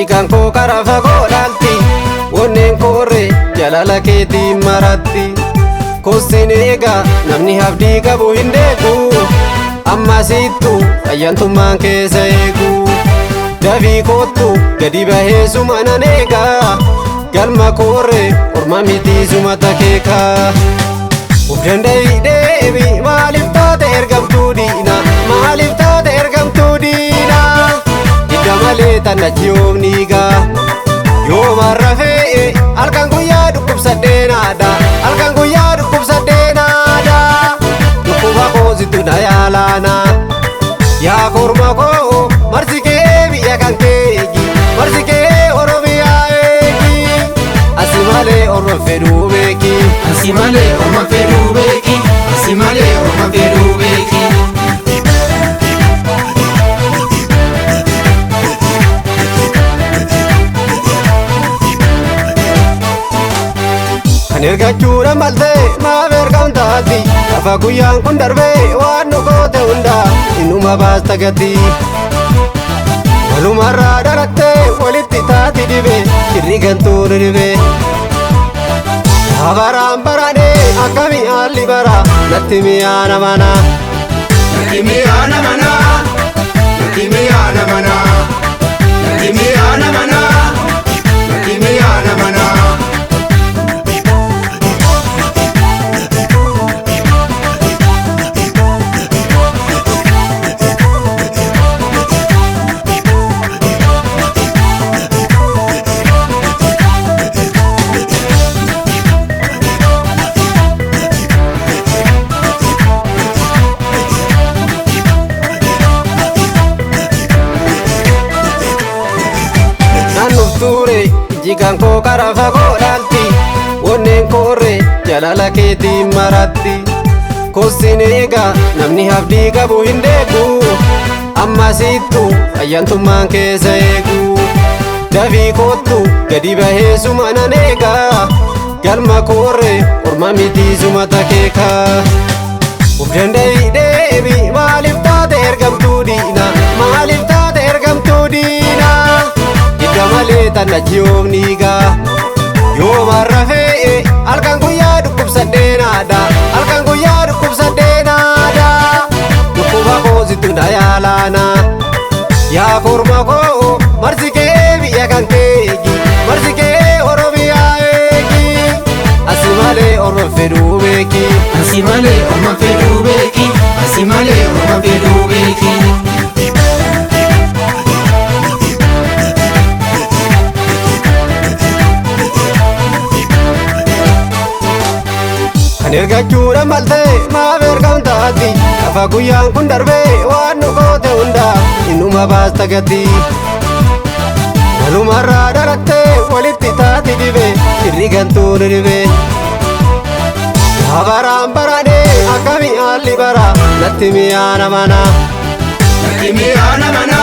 jikan koo karaa fagoo dhaalti wonneen koorre jalala keetii maratti kosin eega namni abdii qabu hin deegu ammasittu ayyaantummaan keessa eegu dafii kootu gadi bahee suma nan eega galma koorre orma mitii suma takeeka of danda'ii deebi maaliif taate ergamtuu diina maaliif taate ergamtuu diina hidda malee tannachi oomniiga yooma rafee halkan guyyaa dhukkubsadhee naada halkan guyyaa dhukkubsadhee naada dhukkuba koositu na yaalaana yaa korma koo marsi kee biyya kan keegi marsi kee oromiyaa eegi asi malee orma fedhuu beeki asi malee orma fedhuu beeki asi malee orma fedhuu beeki. ergachuudha malte maaf ergamtaati lafa guyyaan kun darbee waan nu goote hunda innuma baasta gati walumarraa dhalattee walitti taati dhibe irri gantuun dhibe baraan baraadhee akkami haalli bara natti mi'aana mana natti mi'aana mana natti mi'aana mana natti mi'aana mana natti mi'aana mana. Naan dhuftuuree jikan koo karaa fagoo dhaalti wonneen koorre jalala keetii maratti kosin eega namni abdii qabu hin deegu ammasittu ayyaantummaan keessa eegu dafii kootu gadi bahee suma nan eega galma koorre orma mitii suma takeeka of danda'ii deebi maaliif taate ergamtuu diina maaliif taate ergamtuu diina hidda malee tannachi oomniiga yooma rafee halkan guyyaa dhukkubsadhee naada halkan guyyaa dhukkubsadhee naada dhukkuba koositu na yaalaana yaa korma koo marsi kee biyya kan keegi marsi kee oromiyaa eegi asi malee orma fedhuu beeki asi malee orma fedhuu beeki asi malee orma fedhuu beeki. ergachuudha malte maaf ergamtaati lafa guyyaan kun darbee waan nu goote hunda innuma baasta gati walumarraa dhalattee walitti taati dhibe irri gantuun dhibe baraan baraadhee akkami haalli bara natti mi'aana mana natti mi'aana mana